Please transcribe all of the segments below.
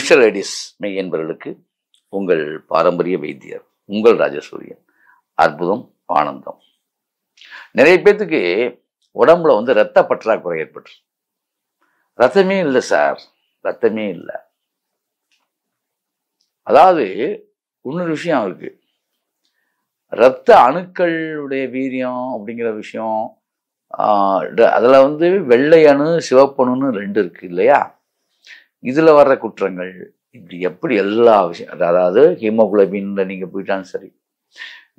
Mister ladies மெய் என்பவர்களுக்கு உங்கள் பாரம்பரிய வைத்தியர் உங்கள் ராஜசூரியன். அற்புதம், ஆனந்தம். நிறைய பேர்த்துக்கு உடம்புல இரத்த பற்றாக்குறை ஏற்பட்டு, ரத்தமே இல்லை சார், ரத்தமே இல்லை. அதாவது இன்னொரு விஷயம் இருக்கு, இரத்த அணுக்களுடைய வீரியம் அப்படிங்கிற விஷயம். அதில் வெள்ளை அணு சிவப்பணுன்னு ரெண்டு இருக்கு இல்லையா? இதில் வர்ற குற்றங்கள் இப்படி எப்படி எல்லா விஷயம், அதாவது ஹீமோகுளோபின்ல நீங்கள் போயிட்டாலும் சரி,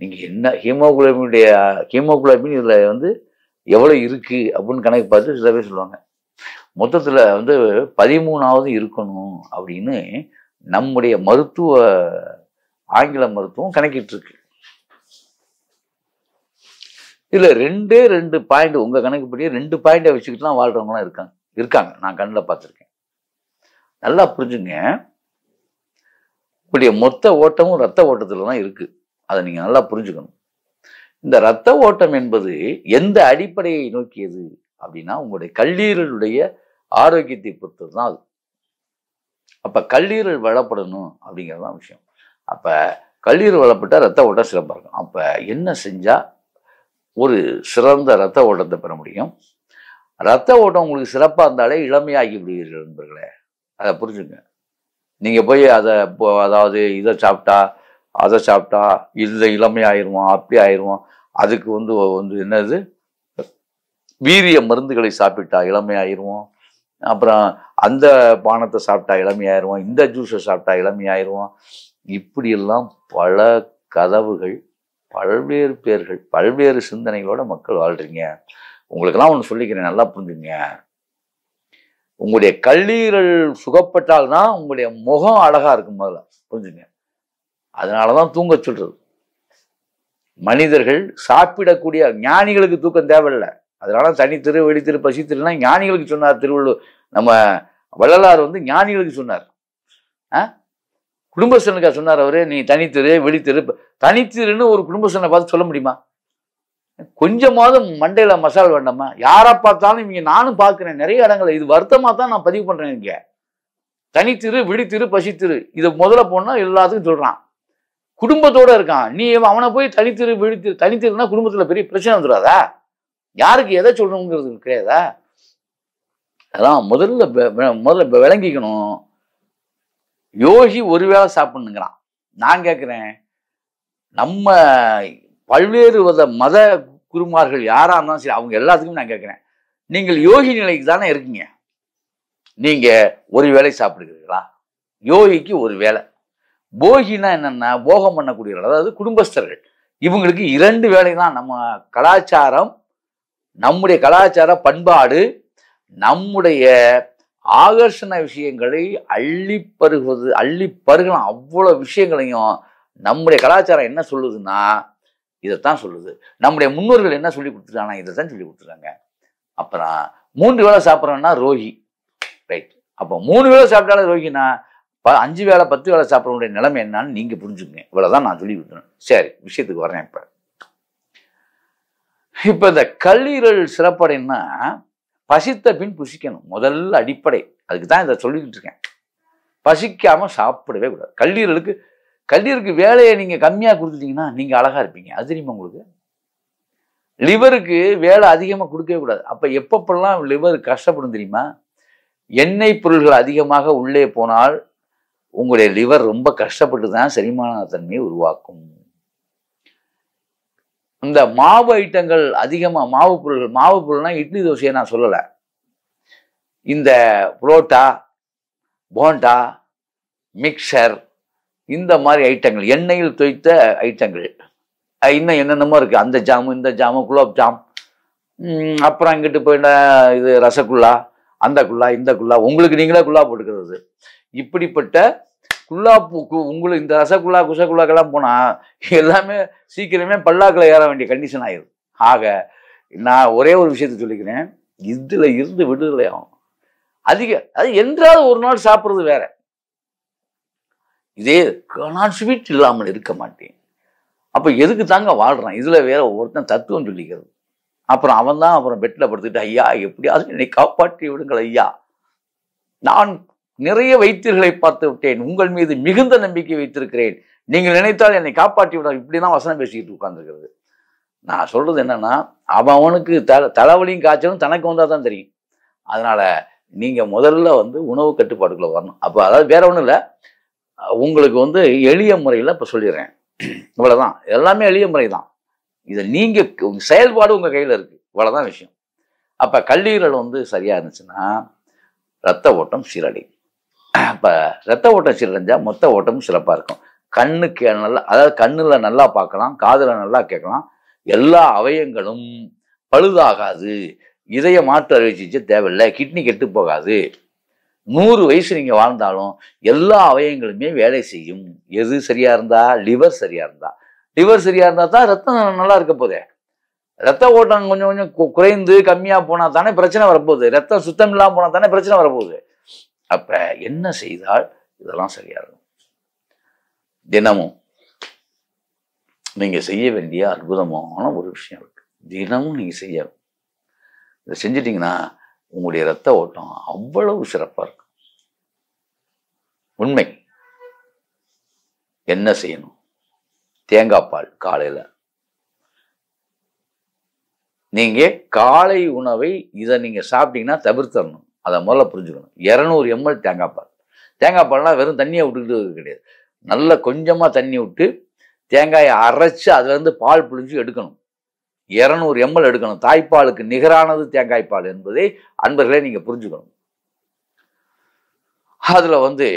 நீங்கள் என்ன ஹீமோகுளோபின் இதில் எவ்வளோ இருக்குது அப்படின்னு கணக்கு பார்த்து சில பேர் சொல்லுவாங்க. மொத்தத்தில் 13வது இருக்கணும் அப்படின்னு நம்முடைய ஆங்கில மருத்துவம் கணக்கிட்டு இருக்கு. இதில் 2 பாயிண்ட் உங்கள் கணக்குப்படியே 2 பாயிண்டை வச்சுக்கிட்டுலாம் வாழ்கிறவங்களாம் இருக்காங்க. நான் கண்ணில் பார்த்துருக்கேன். நல்லா புரிஞ்சுங்க, இப்படிய மொத்த ஓட்டமும் ரத்த ஓட்டத்தில் தான் இருக்கு. அதை நீங்கள் நல்லா புரிஞ்சுக்கணும். இந்த ரத்த ஓட்டம் என்பது எந்த அடிப்படையை நோக்கியது அப்படின்னா, உங்களுடைய கல்லீரலுடைய ஆரோக்கியத்தை பொறுத்தது தான் அது. அப்போ கல்லீரல் வளப்படணும் அப்படிங்கிறது தான் விஷயம். அப்போ கல்லீரல் வளப்பட்டால் ரத்த ஓட்டம் சிறப்பாக இருக்கும். அப்போ என்ன செஞ்சால் ஒரு சிறந்த ரத்த ஓட்டத்தை பெற முடியும்? ரத்த ஓட்டம் உங்களுக்கு சிறப்பாக இருந்தாலே இளமையாகி விடுவீர்கள் நண்பர்களே. அதை புரிஞ்சுங்க. நீங்கள் போய் அதாவது இதை சாப்பிட்டா அதை சாப்பிட்டா இல்லை இளமை ஆயிடுவோம், அப்படி ஆயிடுவோம், அதுக்கு என்னது வீரிய மருந்துகளை சாப்பிட்டா இளமை ஆயிடுவோம், அப்புறம் அந்த பானத்தை சாப்பிட்டா இளமை ஆயிடுவோம், இந்த ஜூஸை சாப்பிட்டா இளமை ஆயிடுவோம், இப்படியெல்லாம் பல கதவுகள், பல்வேறு பேர்கள், பல்வேறு சிந்தனைகளோட மக்கள் வாழ்றீங்க. உங்களுக்கெல்லாம் ஒன்று சொல்லிக்கிறேன், நல்லா புரிஞ்சுங்க. உங்களுடைய கல்லீரல் சுகப்பட்டால்தான் உங்களுடைய முகம் அழகா இருக்கும். முதல்ல புரிஞ்சுங்க. அதனாலதான் தூங்க சொல்றது. மனிதர்கள் சாப்பிடக்கூடிய, ஞானிகளுக்கு தூக்கம் தேவையில்லை. அதனால தனித்திரு வெளித்திரு பசித்திருனா ஞானிகளுக்கு சொன்னார் திருவள்ளுவர். நம்ம வள்ளலார் ஞானிகளுக்கு சொன்னார். குடும்பஸ்தனுக்கா சொன்னார் அவரு? நீ தனித்திரு வெளித்திரு. தனித்திருன்னு ஒரு குடும்பஸ்தனை பார்த்து சொல்ல முடியுமா? கொஞ்சமாவது மண்டையில மசால் வேண்டாமா? யாரை பார்த்தாலும் இவங்க, நானும் பார்க்கிறேன் நிறைய இடங்களை, இது வருத்தமா தான் நான் பதிவு பண்றேன். இங்க தனித்திரு விழித்திரு பசித்திரு இதை முதல்ல போனா எல்லாத்துக்கும் சொல்றான். குடும்பத்தோட இருக்கான், நீ அவனை போய் தனித்திரு விழித்திரு. தனித்திருனா குடும்பத்துல பெரிய பிரச்சனை வந்துடாதா? யாருக்கு எதை சொல்லணுங்கிறது கிடையாதா? அதான் முதல்ல விளங்கிக்கணும். யோகி ஒருவேளை சாப்பிடணுங்கிறான். நான் கேட்கிறேன், நம்ம பல்வேறு மத குருமார்கள் யாரா இருந்தாலும் சரி, அவங்க எல்லாத்துக்கும் நான் கேட்கிறேன், நீங்கள் யோகி நிலைக்கு தானே இருக்கீங்க. நீங்க ஒரு வேளை சாப்பிடுகிறீர்களா? யோகிக்கு ஒரு வேளை. போகினா என்னன்னா போகம் பண்ணக்கூடியவர்கள், அதாவது குடும்பஸ்தர்கள். இவங்களுக்கு 2 வேளை தான். நம்ம கலாச்சாரம், நம்முடைய கலாச்சார பண்பாடு, நம்முடைய ஆகர்ஷண விஷயங்களை அள்ளி பருகலாம். அவ்வளவு விஷயங்களையும் நம்முடைய கலாச்சாரம் என்ன சொல்லுதுன்னா இதைத்தான் சொல்லுது. நம்முடைய முன்னோர்கள் என்ன சொல்லி கொடுத்துருக்காங்க? இதைத்தான் சொல்லி கொடுத்துருக்காங்க. அப்புறம் 3 வேளை சாப்பிட்றோம்னா ரோகி, ரைட். அப்போ 3 வேளை சாப்பிட்டாலும் ரோகினா 5 வேளை 10 வேளை சாப்பிட்றவங்களுடைய நிலைமை என்னன்னு நீங்க புரிஞ்சுக்கங்க. இவ்வளவுதான் நான் சொல்லி கொடுத்துறேன். சரி, விஷயத்துக்கு வரேன். இப்ப இந்த கல்லீரல் சிறப்படைன்னா பசித்த பின் புசிக்கணும். முதல்ல அடிப்படை அதுக்கு தான் இதை சொல்லிக்கிட்டு இருக்கேன். பசிக்காம சாப்பிடவே கூடாது. கல்லீரலுக்கு வேலையை நீங்க கம்மியா கொடுத்துட்டீங்கன்னா நீங்க அழகா இருப்பீங்க. அது தெரியுமா உங்களுக்கு? லிவருக்கு வேலை அதிகமா கொடுக்கவே கூடாது. அப்ப எப்பப்பெல்லாம் லிவர் கஷ்டப்படும் தெரியுமா? எண்ணெய் பொருள்கள் அதிகமாக உள்ளே போனால் உங்களுடைய லிவர் ரொம்ப கஷ்டப்பட்டு தான் செரிமான தன்மையை உருவாக்கும். இந்த மாவு ஐட்டங்கள் அதிகமா, மாவு பொருள்னா இட்லி தோசையை நான் சொல்லலை. இந்த புரோட்டா, போண்டா, மிக்சர், இந்த மாதிரி ஐட்டங்கள், எண்ணெயில் தோய்த்த ஐட்டங்கள், இன்னும் என்னென்னமோ இருக்கு. அந்த ஜாமு, இந்த ஜாமு, குலோப் ஜாம், அப்புறம் இங்கிட்டு போயிட்ட இது ரசகுல்லா, அந்த குல்லா, இந்த குல்லா, உங்களுக்கு நீங்களே குல்லா போட்டுக்கிறது. இப்படிப்பட்ட உங்களுக்கு இந்த ரசகுல்லா குசகுல்லாக்கெல்லாம் போனா எல்லாமே சீக்கிரமே பல்லாக்கில் ஏற வேண்டிய கண்டிஷன் ஆயிடும். ஆக நான் ஒரே ஒரு விஷயத்த சொல்லிக்கிறேன், இதுல இருந்து விடுதலை ஆகும். அது என்றாவது ஒரு நாள் சாப்பிட்றது வேற. இதே நான் ஸ்வீட் இல்லாமல் இருக்க மாட்டேன். அப்ப எதுக்கு தாங்க வாழ்றான்? இதுல வேற ஒருத்தன் தத்துவம் சொல்லிக்கிறது. அப்புறம் அவன் தான் அப்புறம் பெட்ல படுத்துக்கிட்டு, ஐயா எப்படியாவது என்னை காப்பாற்றி விடுங்கள் ஐயா, நான் நிறைய வைத்தியர்களை பார்த்து விட்டேன், உங்கள் மீது மிகுந்த நம்பிக்கை வைத்திருக்கிறேன், நீங்கள் நினைத்தால் என்னை காப்பாற்றி விட. இப்படிதான் வசனம் பேசிக்கிட்டு உட்கார்ந்துருக்கிறது. நான் சொல்றது என்னன்னா, அவனுக்கு தலைவலியும் காய்ச்சலும் தனக்கு வந்தா தான் தெரியும். அதனால நீங்க முதல்ல வந்து உணவு கட்டுப்பாடுக்குள்ள வரணும். அப்ப அதாவது வேற ஒண்ணும் இல்லை, உங்களுக்கு வந்து எளிய முறையில் இப்ப சொல்லிடுறேன். இவ்வளவுதான், எல்லாமே எளிய முறை தான். இதை நீங்க செயல்பாடு உங்க கையில இருக்கு, இவ்வளவுதான் விஷயம். அப்ப கல்லீரல் வந்து சரியா இருந்துச்சுன்னா ரத்த ஓட்டம் சீரடையும். அப்ப ரத்த ஓட்டம் சீரடைஞ்சா மொத்த ஓட்டமும் சிறப்பா இருக்கும். கண்ணுக்கு நல்லா, அதாவது கண்ணுல நல்லா பார்க்கலாம், காதுல நல்லா கேட்கலாம், எல்லா அவயங்களும் பழுதாகாது, இதய மாற்று அறுவை சிகிச்சை தேவையில்லை, கிட்னி கெட்டு போகாது. 100 வயசு நீங்க வாழ்ந்தாலும் எல்லா அவயங்களுமே வேலை செய்யும். எது சரியா இருந்தா? லிவர் சரியா இருந்தா. லிவர் சரியா இருந்தா தான் ரத்தம் நல்லா இருக்க போதே. ரத்த ஓட்டம் கொஞ்சம் கொஞ்சம் குறைந்து கம்மியா போனா தானே பிரச்சனை வரப்போகுது. ரத்தம் சுத்தம் இல்லாம போனா தானே பிரச்சனை வரப்போகுது. அப்ப என்ன செய்தால் இதெல்லாம் சரியா இருக்கும்? தினமும் நீங்க செய்ய வேண்டிய அற்புதமான ஒரு விஷயம் இருக்கு. தினமும் நீங்க செய்யணும். இதை செஞ்சிட்டீங்கன்னா உங்களுடைய ரத்த ஓட்டம் அவ்வளவு சிறப்பா இருக்கும். உண்மை. என்ன செய்யணும்? தேங்காய் பால் காலையில. நீங்க காலை உணவை இதை நீங்க சாப்பிட்டீங்கன்னா தவிர்த்தரணும். அதை முதல்ல புரிஞ்சுக்கணும். 200 ml தேங்காய் பால். தேங்காய் பால்னா வெறும் தண்ணியை விட்டுக்கிட்டு கிடையாது. நல்ல கொஞ்சமா தண்ணி விட்டு தேங்காயை அரைச்சு அதுல இருந்து பால் புழிஞ்சு எடுக்கணும். 200 ml எடுக்கணும். தாய்ப்பாலுக்கு நிகரானது தேங்காய் பால் என்பதை அன்பர்களே நீங்க புரிஞ்சுக்கணும். அதுல வந்து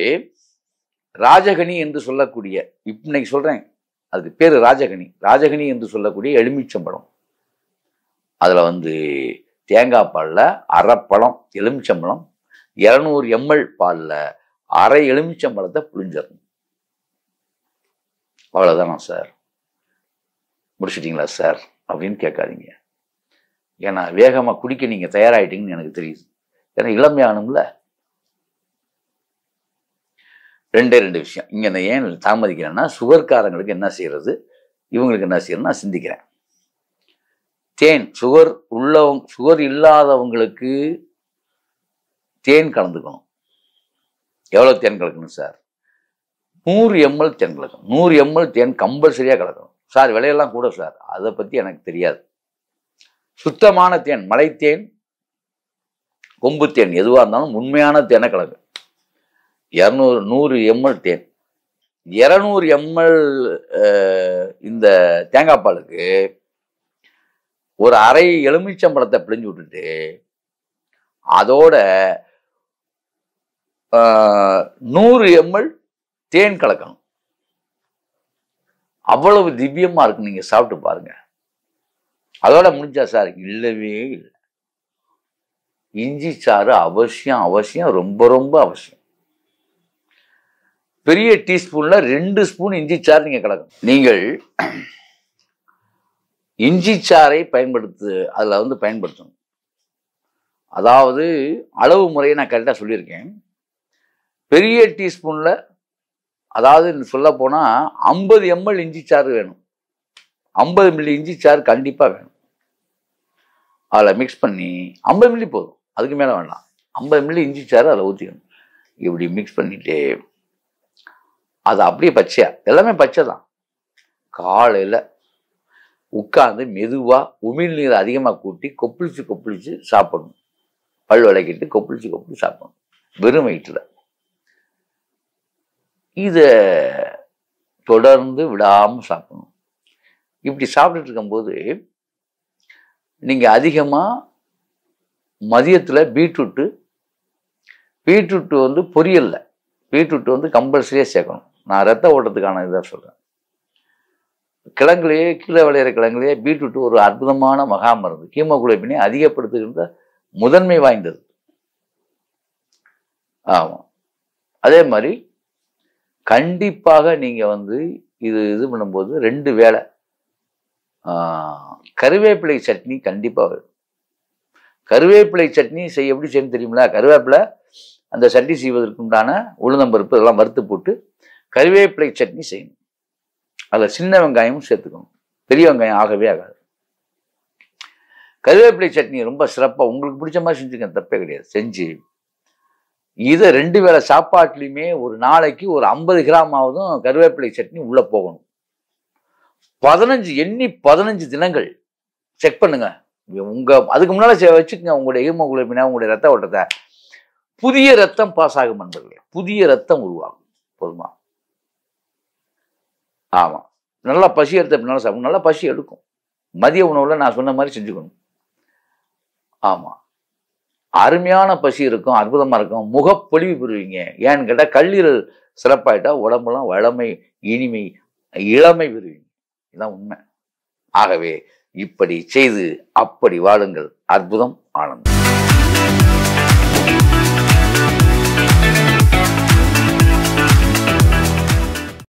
ராஜகனி என்று சொல்லக்கூடிய, இன்னைக்கு சொல்றேன், அதுக்கு பேரு ராஜகனி. ராஜகனி என்று சொல்லக்கூடிய எலுமிச்சம்பழம். அதுல வந்து தேங்காய் பால்ல அரை பழம் எலுமிச்சம்பழம், 200 ml பால்ல அரை எலுமிச்சம்பழத்தை புழிஞ்சிடணும். அவ்வளவுதானா சார்? முடிச்சிட்டீங்களா சார் அப்படின்னு கேட்காதீங்க. ஏன்னா வேகமா குடிக்க நீங்க தயாராயிட்டீங்கன்னு எனக்கு தெரியுது. ஏன்னா இளமையானும்ல. 2 விஷயம் இங்க நான் ஏன் தாமதிக்கிறேன்னா, சுகர்காரங்களுக்கு என்ன செய்யறது, இவங்களுக்கு என்ன செய்யறது நான் சிந்திக்கிறேன். தேன், சுகர் இல்லாதவங்களுக்கு தேன் கலந்துக்கணும். எவ்வளவு தேன் கலக்கணும் சார்? 100 ml தேன் கலக்கணும். 100 ml தேன் கம்பல்சரியா கலக்கணும். சார் விலையெல்லாம் கூட சார், அதை பத்தி எனக்கு தெரியாது. சுத்தமான தேன், மலைத்தேன், கொம்பு தேன் எதுவா இருந்தாலும் உண்மையான தேனை கலக்கு. 100 ml தேன், 200 ml இந்த தேங்காய் பாலுக்கு ஒரு அரை எலுமிச்சம்பழத்தை பிழிஞ்சு விட்டுட்டு அதோட 100 ml தேன் கலக்கணும். அவ்வளவு திவ்யமா இருக்கு. நீங்க சாப்பிட்டு பாருங்க. அதோட முடிஞ்சா சார்? இல்லவே இல்லை. இஞ்சி சாறு அவசியம், அவசியம், ரொம்ப ரொம்ப அவசியம். பெரிய டீஸ்பூன்ல 2 ஸ்பூன் இஞ்சி சாறு நீங்க கலக்கணும். நீங்கள் இஞ்சி சாறை அதுல வந்து பயன்படுத்தணும். அதாவது அளவு முறையை நான் கரெக்டா சொல்லியிருக்கேன். பெரிய டீஸ்பூன்ல, அதாவது சொல்ல போனா 50 ml இஞ்சி சாறு வேணும். 50 மில்லி இஞ்சி சாறு கண்டிப்பா வேணும். அதில் மிக்ஸ் பண்ணி 50 மில்லி போதும், அதுக்கு மேல வேண்டாம். 50 மில்லி இஞ்சி சாறு அதில் ஊற்றிக்கணும். இப்படி மிக்ஸ் பண்ணிட்டு அது அப்படியே பச்சையா, எல்லாமே பச்சை தான். காலையில உட்கார்ந்து மெதுவா உமிழ்நீர் அதிகமாக கூட்டி கொப்பளிச்சு கொப்பளிச்சு சாப்பிடணும். பல் விளக்கிட்டு கொப்பளிச்சு கொப்பளிச்சு சாப்பிடணும் வெறும் வயிற்றுல. இத தொடர்ந்து விடாம சாப்பிடணும். இப்படி சாப்பிட்டுட்டு இருக்கும்போது நீங்க அதிகமா மதியத்துல பீட்ரூட்டு வந்து பொரியல்ல பீட்ரூட் வந்து கம்பல்சரியா சேர்க்கணும். நான் ரத்த ஓட்டத்துக்கான இதை சொல்றேன். கிழங்குலேயே, கீழே விளையிற கிழங்குலேயே பீட்ரூட் ஒரு அற்புதமான மகா மருந்து. ஹீமோகுளோபினை அதிகப்படுத்துகின்ற முதன்மை வாய்ந்தது. ஆமா. அதே மாதிரி கண்டிப்பாக நீங்க வந்து இது பண்ணும்போது 2 வேளை கருவேப்பிலை சட்னி கண்டிப்பா வரும். கருவேப்பிலை சட்னி எப்படி செய்யணும் தெரியுங்களா? கருவேப்பிலை அந்த சட்னி செய்வதற்கு உண்டான உளுந்தம்பருப்பு இதெல்லாம் வறுத்து போட்டு கருவேப்பிலை சட்னி செய்யணும். அதில் சின்ன வெங்காயமும் சேர்த்துக்கணும். பெரிய வெங்காயம் ஆகவே ஆகாது. கருவேப்பிலை சட்னி ரொம்ப சிறப்பாக உங்களுக்கு பிடிச்ச மாதிரி செஞ்சுக்கணும், தப்பே கிடையாது. செஞ்சு இதை 2 வேளை சாப்பாட்டுலையுமே ஒரு நாளைக்கு ஒரு 50 கிராம் ஆவதும் கருவேப்பிலை சட்னி உள்ள போகணும். 15 தினங்கள் செக் பண்ணுங்க. அதுக்கு முன்னால வச்சுக்கோங்க உங்களுடைய ஹீமோகுளோபினை, உங்களுடைய ரத்த ஓட்டத்தை. புதிய ரத்தம் பாஸ் ஆகும் நண்பர்களே, புதிய ரத்தம் உருவாகும். போதுமா? ஆமா, நல்லா பசி எடுத்த பின்னால சாப்பிடும், நல்லா பசி எடுக்கும். மதிய உணவுல நான் சொன்ன மாதிரி செஞ்சுக்கணும். ஆமா, அருமையான பசி இருக்கும், அற்புதமா இருக்கும், முகப்பொலிவு பெறுவீங்க. ஏன்னு கேட்டா கல்லீரல் சிறப்பாயிட்டா உடம்புலாம் வளமை, இனிமை, இளமை பெறுவீங்க. இதுதான் உண்மை. ஆகவே இப்படி செய்து அப்படி வாழுங்கள். அற்புதம், ஆனந்தம்.